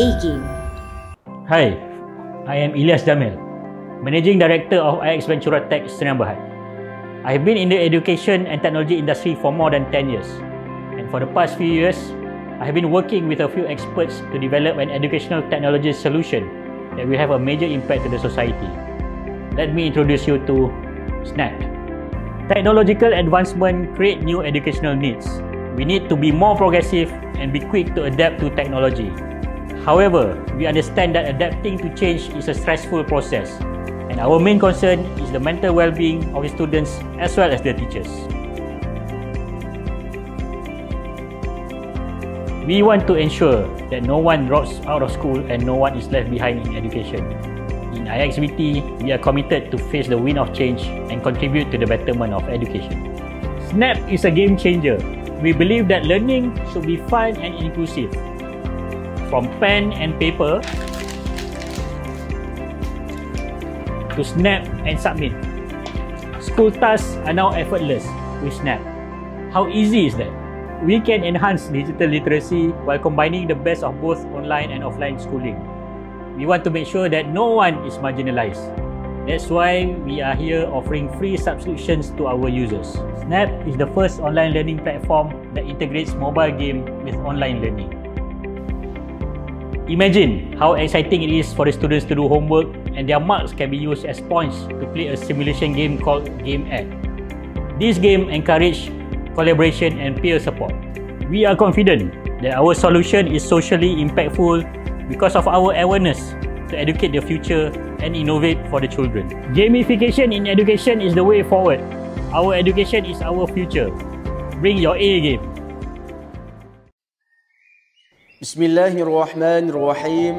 A-Game. Hi, I am Ilyas Jamil, Managing Director of IX Ventura Tech Sdn Bhd. I have been in the education and technology industry for more than 10 years. And for the past few years, I have been working with a few experts to develop an educational technology solution that will have a major impact to the society. Let me introduce you to Snap. Technological advancement create new educational needs. We need to be more progressive and be quick to adapt to technology. However, we understand that adapting to change is a stressful process, and our main concern is the mental well-being of the students as well as the teachers. We want to ensure that no one drops out of school and no one is left behind in education. In IXVT, we are committed to face the wind of change and contribute to the betterment of education. Snap is a game changer. We believe that learning should be fun and inclusive. From pen and paper to snap and submit. School tasks are now effortless with Snap. How easy is that? We can enhance digital literacy while combining the best of both online and offline schooling. We want to make sure that no one is marginalized. That's why we are here offering free subscriptions to our users. Snap is the first online learning platform that integrates mobile game with online learning. Imagine how exciting it is for the students to do homework and their marks can be used as points to play a simulation game called Game Ed. This game encourages collaboration and peer support. We are confident that our solution is socially impactful because of our awareness to educate the future and innovate for the children. Gamification in education is the way forward. Our education is our future. Bring your A game. Bismillahirrahmanirrahim.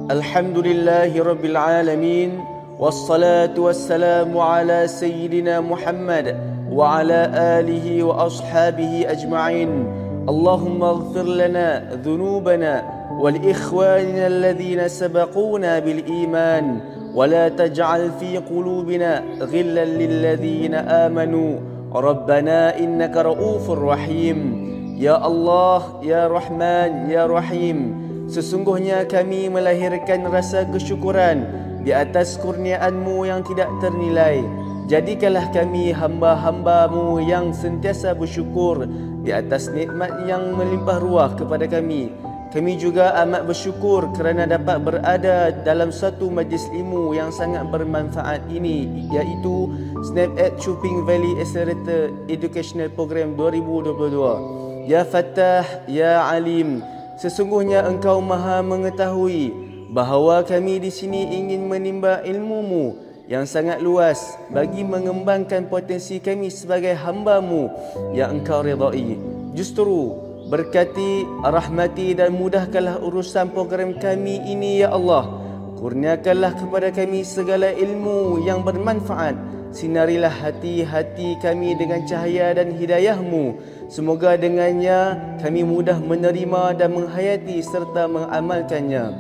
Alhamdulillahirabbil alamin. Wassalatu wassalamu ala sayyidina Muhammad wa ala alihi wa ashabihi ajma'in. Allahumma ighfir lana dhunubana wal ikhwanina alladhina sabaquna bil iman wa la taj'al fi qulubina ghillan lil ladhina amanu. Rabbana innaka ra'ufur rahim. Ya Allah, Ya Rahman, Ya Rahim, sesungguhnya kami melahirkan rasa kesyukuran di atas kurniaan-Mu yang tidak ternilai. Jadikanlah kami hamba-hamba-Mu yang sentiasa bersyukur di atas nikmat yang melimpah ruah kepada kami. Kami juga amat bersyukur kerana dapat berada dalam satu majlis ilmu yang sangat bermanfaat ini, iaitu Snap at Chuping Valley Accelerator Educational Program 2022. Ya Fattah, Ya Alim, sesungguhnya Engkau Maha mengetahui bahawa kami di sini ingin menimba ilmu-Mu yang sangat luas bagi mengembangkan potensi kami sebagai hamba-Mu yang Engkau redai. Justru berkati, rahmati dan mudahkanlah urusan program kami ini, Ya Allah. Kurniakanlah kepada kami segala ilmu yang bermanfaat. Sinarilah hati-hati kami dengan cahaya dan hidayah-Mu. Semoga dengannya kami mudah menerima dan menghayati serta mengamalkannya.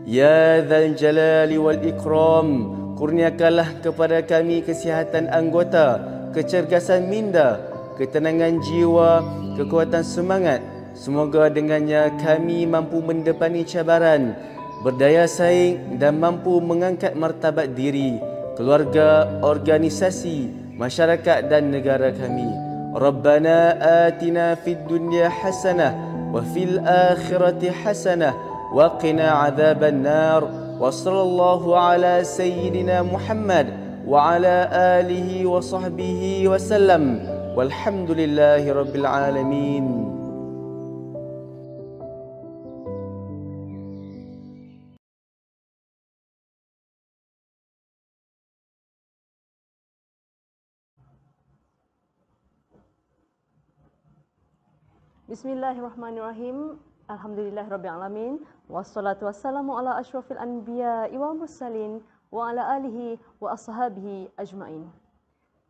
Ya Dzal Jalali wal Ikram, kurniakanlah kepada kami kesihatan anggota, kecergasan minda, ketenangan jiwa, kekuatan semangat. Semoga dengannya kami mampu mendepani cabaran, berdaya saing dan mampu mengangkat martabat diri, keluarga, organisasi, masyarakat dan negara kami. Rabbana atina fid dunya hasanah wa fil akhirati hasanah wa qina adzaban nar. Wa sallallahu ala sayyidina Muhammad wa ala alihi wa sahbihi wa sallam. Walhamdulillahi rabbil alamin. Bismillahirrahmanirrahim. Alhamdulillahirabbil wassalatu wassalamu ala asyrafil anbiya'i wal mursalin wa ala alihi wa ashabihi ajmain.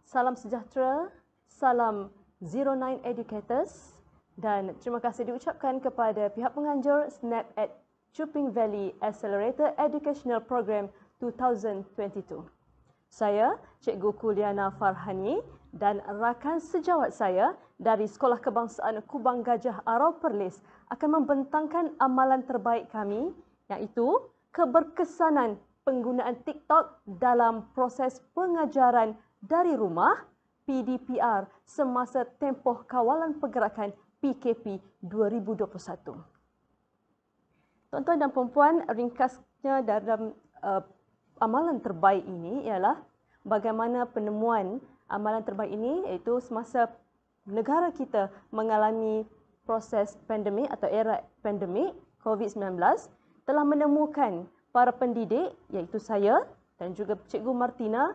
Salam sejahtera, salam 09 Educators, dan terima kasih diucapkan kepada pihak penganjur Snap at Chuping Valley Accelerator Educational Program 2022. Saya, Cikgu Kuliana Farhani dan rakan sejawat saya dari Sekolah Kebangsaan Kubang Gajah Arau Perlis akan membentangkan amalan terbaik kami, iaitu keberkesanan penggunaan TikTok dalam proses pengajaran dari rumah PDPR semasa tempoh kawalan pergerakan PKP 2021. Tuan-tuan dan puan-puan, ringkasnya dalam amalan terbaik ini ialah bagaimana penemuan amalan terbaik ini, iaitu semasa negara kita mengalami proses pandemik atau era pandemik COVID-19, telah menemukan para pendidik, iaitu saya dan juga Cikgu Martina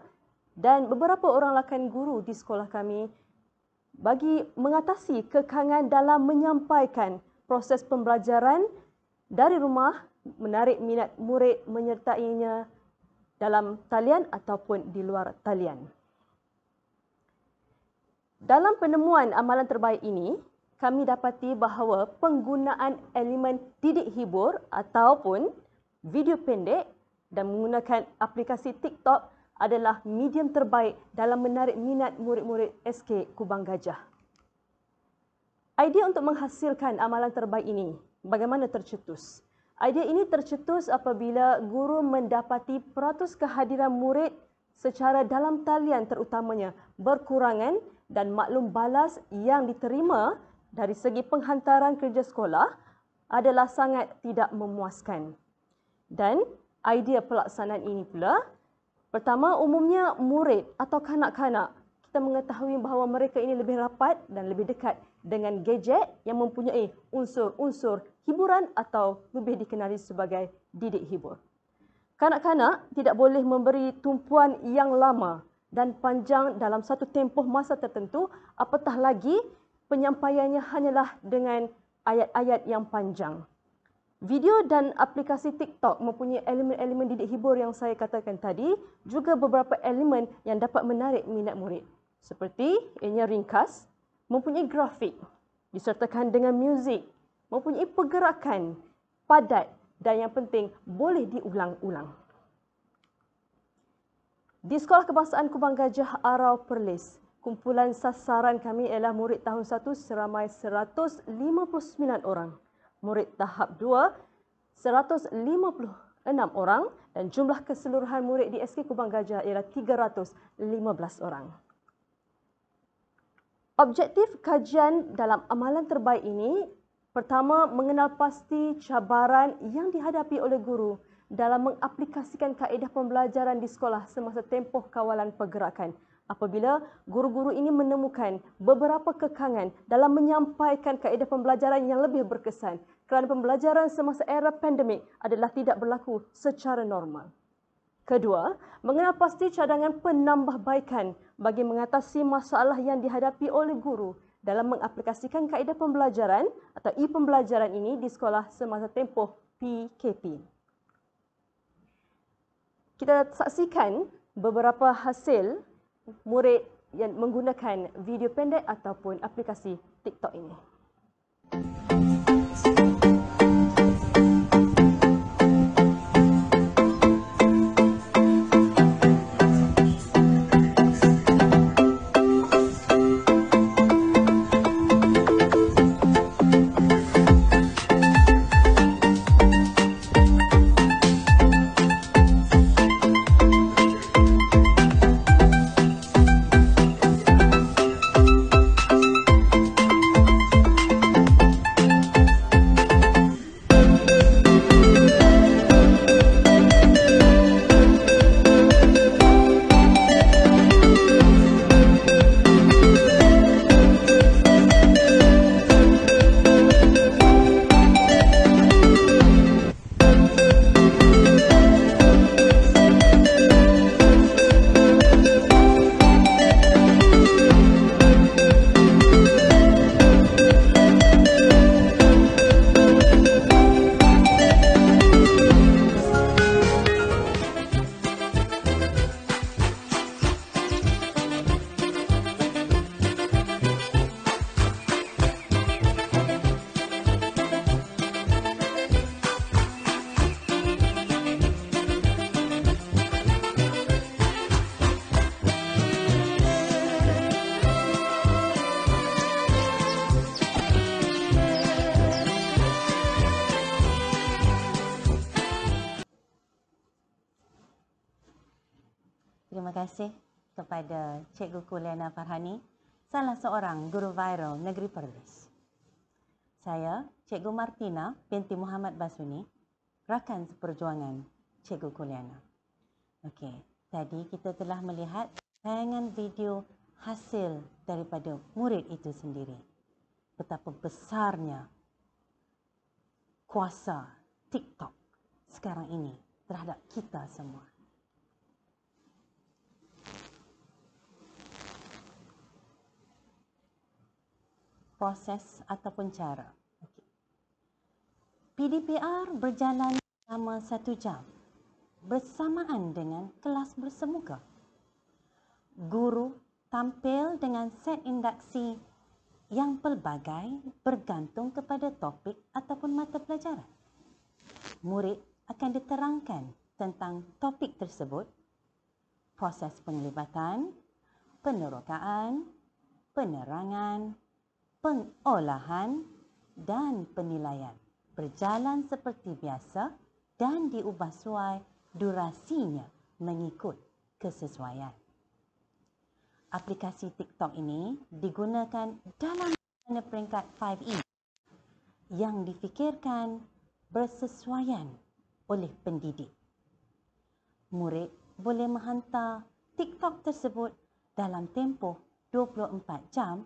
dan beberapa orang rakan guru di sekolah kami bagi mengatasi kekangan dalam menyampaikan proses pembelajaran dari rumah, menarik minat murid menyertainya dalam talian ataupun di luar talian. Dalam penemuan amalan terbaik ini, kami dapati bahawa penggunaan elemen didik hibur ataupun video pendek dan menggunakan aplikasi TikTok adalah medium terbaik dalam menarik minat murid-murid SK Kubang Gajah. Idea untuk menghasilkan amalan terbaik ini bagaimana tercetus? Idea ini tercetus apabila guru mendapati peratus kehadiran murid secara dalam talian terutamanya berkurangan dan maklum balas yang diterima dari segi penghantaran kerja sekolah adalah sangat tidak memuaskan. Dan idea pelaksanaan ini pula, pertama, umumnya murid atau kanak-kanak, kita mengetahui bahawa mereka ini lebih rapat dan lebih dekat dengan gadget yang mempunyai unsur-unsur hiburan atau lebih dikenali sebagai didik hibur. Kanak-kanak tidak boleh memberi tumpuan yang lama dan panjang dalam satu tempoh masa tertentu, apatah lagi penyampaiannya hanyalah dengan ayat-ayat yang panjang. Video dan aplikasi TikTok mempunyai elemen-elemen didik hibur yang saya katakan tadi, juga beberapa elemen yang dapat menarik minat murid. Seperti ianya ringkas, mempunyai grafik, disertakan dengan muzik, mempunyai pergerakan padat dan yang penting boleh diulang-ulang. Di Sekolah Kebangsaan Kubang Gajah Arau Perlis, kumpulan sasaran kami ialah murid tahun 1 seramai 159 orang. Murid tahap 2, 156 orang dan jumlah keseluruhan murid di SK Kubang Gajah ialah 315 orang. Objektif kajian dalam amalan terbaik ini, pertama, mengenal pasti cabaran yang dihadapi oleh guru dalam mengaplikasikan kaedah pembelajaran di sekolah semasa tempoh kawalan pergerakan. Apabila guru-guru ini menemukan beberapa kekangan dalam menyampaikan kaedah pembelajaran yang lebih berkesan kerana pembelajaran semasa era pandemik adalah tidak berlaku secara normal. Kedua, mengenal pasti cadangan penambahbaikan bagi mengatasi masalah yang dihadapi oleh guru dalam mengaplikasikan kaedah pembelajaran atau e-pembelajaran ini di sekolah semasa tempoh PKP. Kita saksikan beberapa hasil murid yang menggunakan video pendek ataupun aplikasi TikTok ini. kasih kepada Cikgu Kuliana Farhani, salah seorang guru viral Negeri Perlis. Saya, Cikgu Martina binti Muhammad Basuni, rakan seperjuangan Cikgu Kuliana. Okey, tadi kita telah melihat tayangan video hasil daripada murid itu sendiri. Betapa besarnya kuasa TikTok sekarang ini terhadap kita semua. Proses ataupun cara. PDPR berjalan selama 1 jam bersamaan dengan kelas bersemuka. Guru tampil dengan set induksi yang pelbagai bergantung kepada topik ataupun mata pelajaran. Murid akan diterangkan tentang topik tersebut, proses penglibatan, penerokaan, penerangan, pengolahan dan penilaian. Berjalan seperti biasa dan diubah suai durasinya mengikut kesesuaian. Aplikasi TikTok ini digunakan dalam peringkat 5E yang difikirkan bersesuaian oleh pendidik. Murid boleh menghantar TikTok tersebut dalam tempoh 24 jam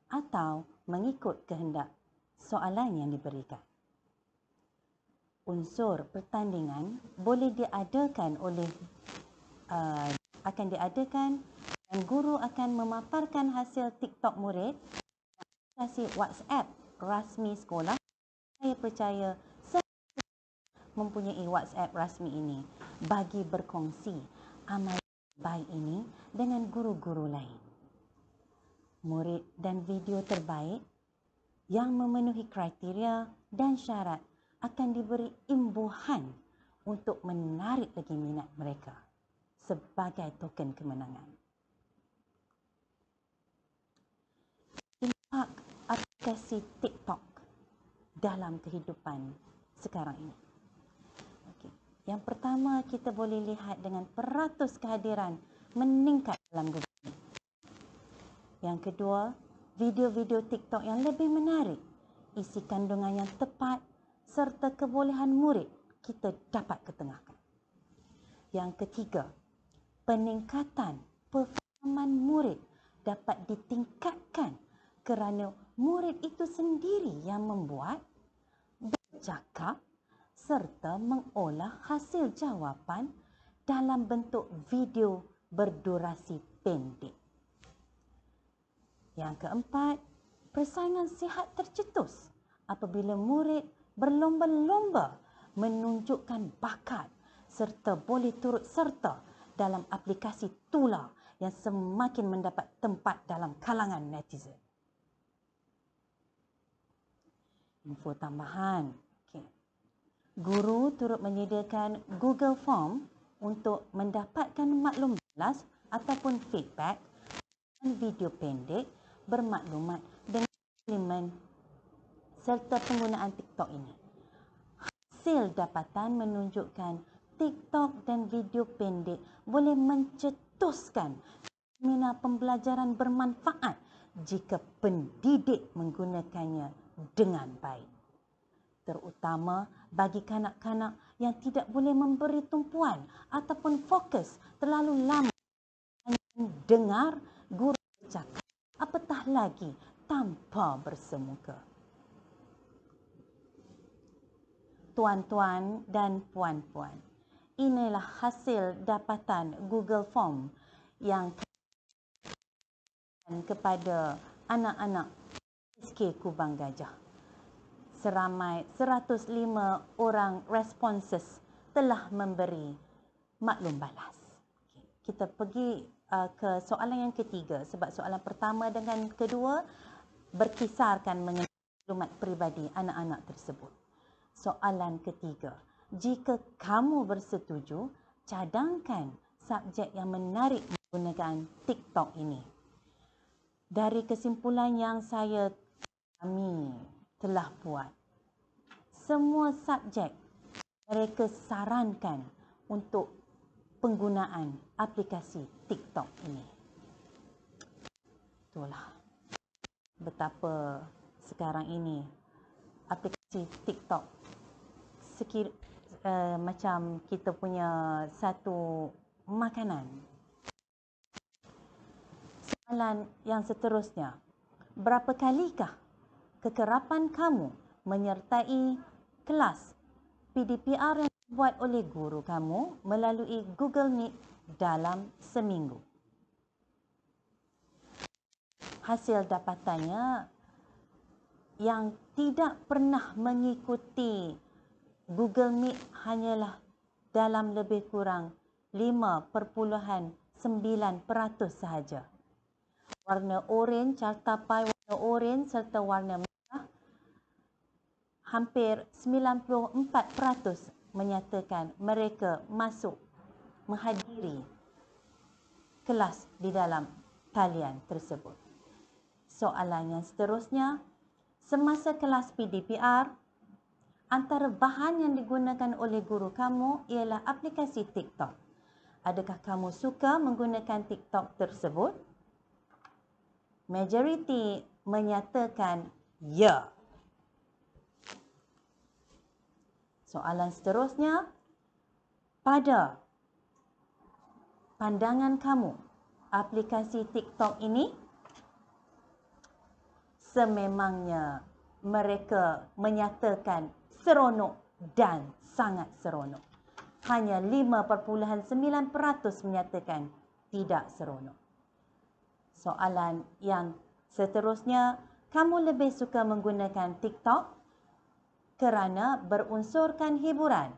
atau mengikut kehendak soalan yang diberikan. Unsur pertandingan boleh diadakan akan diadakan dan guru akan memaparkan hasil TikTok murid aplikasi WhatsApp rasmi sekolah. Saya percaya mempunyai WhatsApp rasmi ini bagi berkongsi amal baik ini dengan guru-guru lain. Murid dan video terbaik yang memenuhi kriteria dan syarat akan diberi imbuhan untuk menarik lagi minat mereka sebagai token kemenangan. Impak aplikasi TikTok dalam kehidupan sekarang ini. Okey. Yang pertama, kita boleh lihat dengan peratus kehadiran meningkat dalam Google. Yang kedua, video-video TikTok yang lebih menarik, isi kandungan yang tepat serta kebolehan murid kita dapat ketengahkan. Yang ketiga, peningkatan pemahaman murid dapat ditingkatkan kerana murid itu sendiri yang membuat, bercakap serta mengolah hasil jawapan dalam bentuk video berdurasi pendek. Yang keempat, persaingan sihat tercetus apabila murid berlomba-lomba menunjukkan bakat serta boleh turut serta dalam aplikasi tular yang semakin mendapat tempat dalam kalangan netizen. Info tambahan. Okay. Guru turut menyediakan Google Form untuk mendapatkan maklum balas ataupun feedback dan video pendek bermaklumat dengan elemen serta penggunaan TikTok ini. Hasil dapatan menunjukkan TikTok dan video pendek boleh mencetuskan seminar pembelajaran bermanfaat jika pendidik menggunakannya dengan baik. Terutama bagi kanak-kanak yang tidak boleh memberi tumpuan ataupun fokus terlalu lama dengar guru bercakap, apatah lagi tanpa bersemuka. Tuan-tuan dan puan-puan, inilah hasil dapatan Google Form yang kepada anak-anak SK Kubang Gajah. Seramai 105 orang responses telah memberi maklum balas. Kita pergi ke soalan yang ketiga sebab soalan pertama dengan kedua berkisarkan mengenai maklumat peribadi anak-anak tersebut. Soalan ketiga, jika kamu bersetuju, cadangkan subjek yang menarik menggunakan TikTok ini. Dari kesimpulan yang kami telah buat, semua subjek mereka sarankan untuk penggunaan aplikasi TikTok ini. Itulah betapa sekarang ini aplikasi TikTok macam kita punya satu makanan. Soalan yang seterusnya, berapa kalikah kekerapan kamu menyertai kelas PDPR yang dibuat oleh guru kamu melalui Google Meet dalam seminggu? Hasil dapatannya, yang tidak pernah mengikuti Google Meet hanyalah dalam lebih kurang 5.9% sahaja. Warna oranye, cartapai warna oranye serta warna merah, hampir 94% menyatakan mereka masuk menghadiri kelas di dalam talian tersebut. Soalan yang seterusnya, semasa kelas PDPR, antara bahan yang digunakan oleh guru kamu ialah aplikasi TikTok. Adakah kamu suka menggunakan TikTok tersebut? Majoriti menyatakan ya. Soalan seterusnya, pada pandangan kamu, aplikasi TikTok ini sememangnya mereka menyatakan seronok dan sangat seronok. Hanya 5.9% menyatakan tidak seronok. Soalan yang seterusnya, kamu lebih suka menggunakan TikTok kerana berunsurkan hiburan?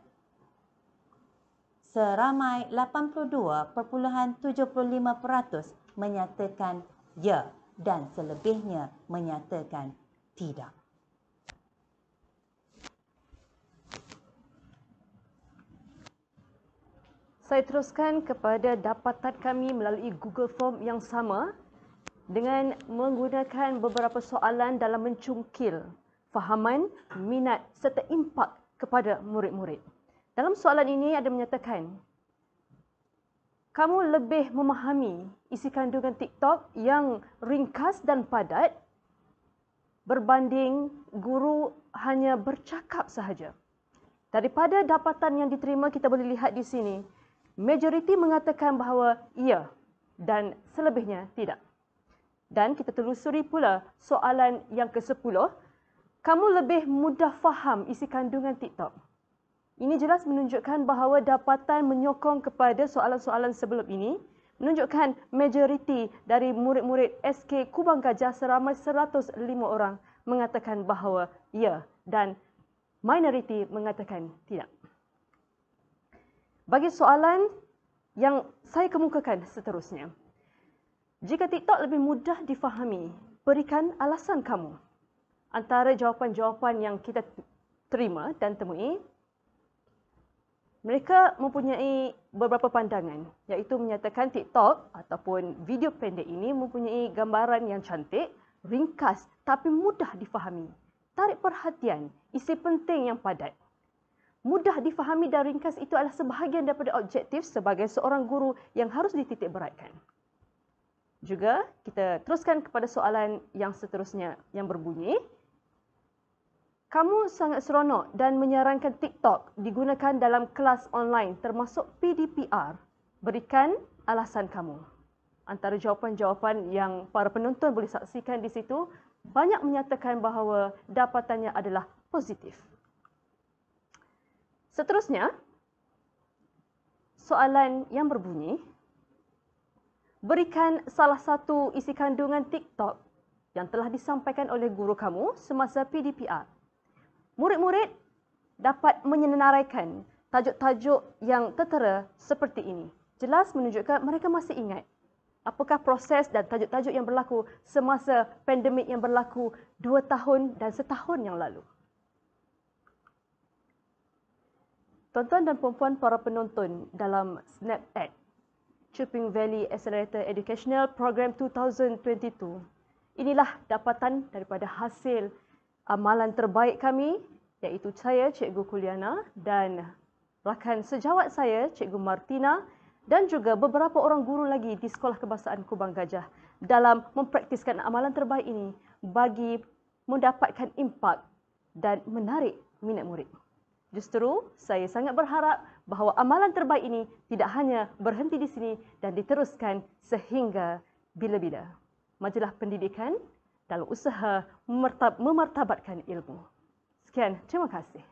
Seramai 82.75% menyatakan ya dan selebihnya menyatakan tidak. Saya teruskan kepada dapatan kami melalui Google Form yang sama dengan menggunakan beberapa soalan dalam mencungkil fahaman, minat serta impak kepada murid-murid. Dalam soalan ini ada menyatakan, kamu lebih memahami isi kandungan TikTok yang ringkas dan padat berbanding guru hanya bercakap sahaja. Daripada dapatan yang diterima, kita boleh lihat di sini, majoriti mengatakan bahawa ya dan selebihnya tidak. Dan kita telusuri pula soalan yang ke-10, kamu lebih mudah faham isi kandungan TikTok. Ini jelas menunjukkan bahawa dapatan menyokong kepada soalan-soalan sebelum ini, menunjukkan majoriti dari murid-murid SK Kubang Gajah seramai 105 orang mengatakan bahawa ya dan minoriti mengatakan tidak. Bagi soalan yang saya kemukakan seterusnya, jika TikTok lebih mudah difahami, berikan alasan kamu. Antara jawapan-jawapan yang kita terima dan temui, mereka mempunyai beberapa pandangan, iaitu menyatakan TikTok ataupun video pendek ini mempunyai gambaran yang cantik, ringkas tapi mudah difahami. Tarik perhatian, isi penting yang padat. Mudah difahami dan ringkas itu adalah sebahagian daripada objektif sebagai seorang guru yang harus dititik beratkan. Juga kita teruskan kepada soalan yang seterusnya yang berbunyi, kamu sangat seronok dan menyarankan TikTok digunakan dalam kelas online termasuk PDPR. Berikan alasan kamu. Antara jawapan-jawapan yang para penonton boleh saksikan di situ, banyak menyatakan bahawa dapatannya adalah positif. Seterusnya, soalan yang berbunyi, berikan salah satu isi kandungan TikTok yang telah disampaikan oleh guru kamu semasa PDPR. Murid-murid dapat menyenaraikan tajuk-tajuk yang tertera seperti ini. Jelas menunjukkan mereka masih ingat apakah proses dan tajuk-tajuk yang berlaku semasa pandemik yang berlaku 2 tahun dan setahun yang lalu. Tuan-tuan dan puan-puan para penonton dalam SnapEd, Chuping Valley Accelerator Educational Program 2022. Inilah dapatan daripada hasil amalan terbaik kami, iaitu saya, Cikgu Kuliana, dan rakan sejawat saya, Cikgu Martina, dan juga beberapa orang guru lagi di Sekolah Kebangsaan Kubang Gajah dalam mempraktiskan amalan terbaik ini bagi mendapatkan impak dan menarik minat murid. Justru saya sangat berharap bahawa amalan terbaik ini tidak hanya berhenti di sini dan diteruskan sehingga bila-bila. Majulah pendidikan dalam usaha memartabatkan ilmu. Sekian, terima kasih.